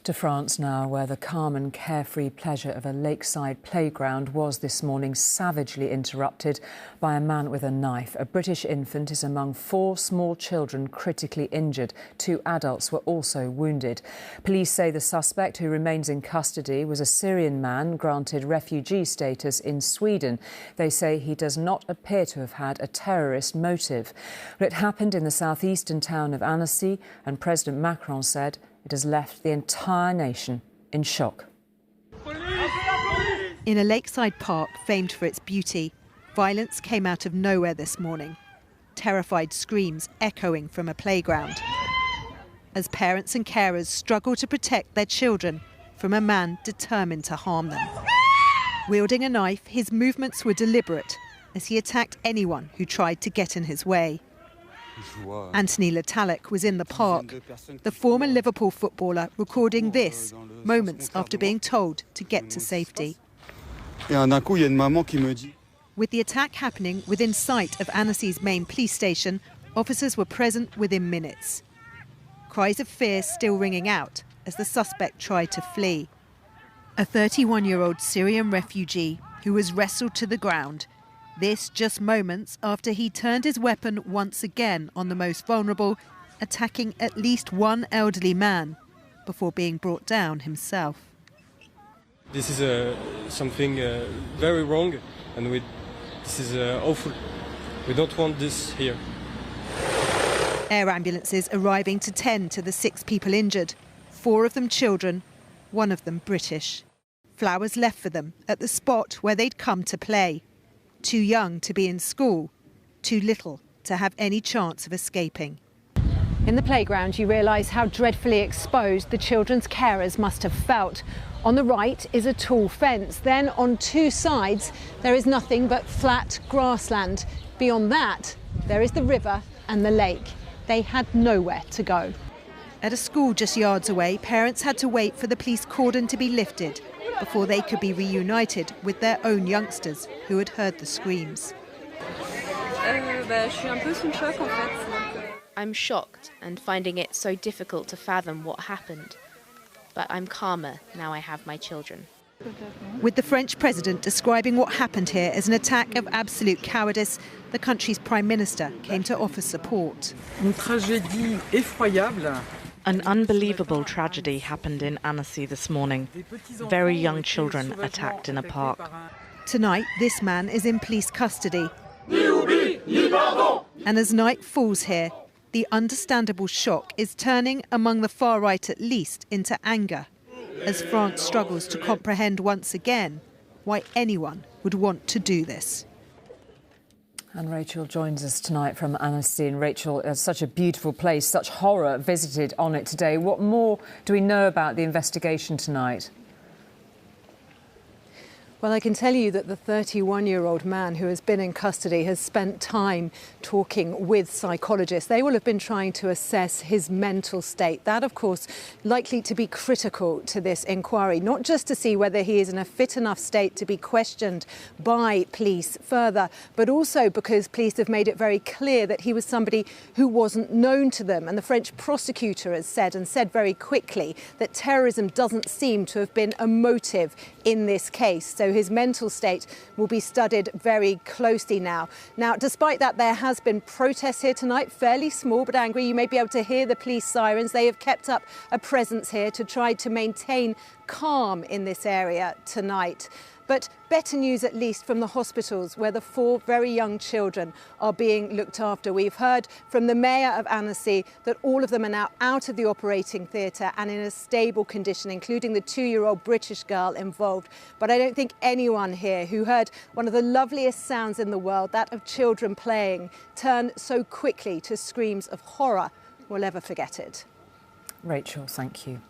To France now, where the calm and carefree pleasure of a lakeside playground was this morning savagely interrupted by a man with a knife. A British infant is among 4 small children critically injured. 2 adults were also wounded. Police say the suspect, who remains in custody, was a Syrian man granted refugee status in Sweden. They say he does not appear to have had a terrorist motive. But it happened in the southeastern town of Annecy, and President Macron said it has left the entire nation in shock. In a lakeside park famed for its beauty, violence came out of nowhere this morning. Terrified screams echoing from a playground as parents and carers struggle to protect their children from a man determined to harm them. Wielding a knife, his movements were deliberate as he attacked anyone who tried to get in his way. Anthony was in the park, the former Liverpool footballer recording this moments after being told to get to safety. With the attack happening within sight of Annecy's main police station, officers were present within minutes. Cries of fear still ringing out as the suspect tried to flee. A 31-year-old Syrian refugee who was wrestled to the ground. This just moments after he turned his weapon once again on the most vulnerable, attacking at least one elderly man before being brought down himself. This is something very wrong, and this is awful. We don't want this here. Air ambulances arriving to tend to the 6 people injured, 4 of them children, 1 of them British. Flowers left for them at the spot where they'd come to play. Too young to be in school, too little to have any chance of escaping. In the playground, you realise how dreadfully exposed the children's carers must have felt. On the right is a tall fence. Then on 2 sides, there is nothing but flat grassland. Beyond that, there is the river and the lake. They had nowhere to go. At a school just yards away, parents had to wait for the police cordon to be lifted before they could be reunited with their own youngsters who had heard the screams. I'm shocked and finding it so difficult to fathom what happened. But I'm calmer now I have my children. With the French president describing what happened here as an attack of absolute cowardice, the country's prime minister came to offer support. An unbelievable tragedy happened in Annecy this morning. Very young children attacked in a park. Tonight, this man is in police custody. And as night falls here, the understandable shock is turning, among the far right at least, into anger, as France struggles to comprehend once again why anyone would want to do this. And Rachel joins us tonight from Annecy. And Rachel, it's such a beautiful place, such horror visited on it today. What more do we know about the investigation tonight? Well, I can tell you that the 31-year-old man who has been in custody has spent time talking with psychologists. They will have been trying to assess his mental state. That, of course, likely to be critical to this inquiry, not just to see whether he is in a fit enough state to be questioned by police further, but also because police have made it very clear that he was somebody who wasn't known to them. And the French prosecutor has said, and said very quickly, that terrorism doesn't seem to have been a motive in this case. So his mental state will be studied very closely now. Now, despite that, there has been protests here tonight, fairly small but angry. You may be able to hear the police sirens. They have kept up a presence here to try to maintain calm in this area tonight. But better news, at least, from the hospitals where the 4 very young children are being looked after. We've heard from the mayor of Annecy that all of them are now out of the operating theatre and in a stable condition, including the 2-year-old British girl involved. But I don't think anyone here who heard one of the loveliest sounds in the world, that of children playing, turn so quickly to screams of horror, will ever forget it. Rachel, thank you.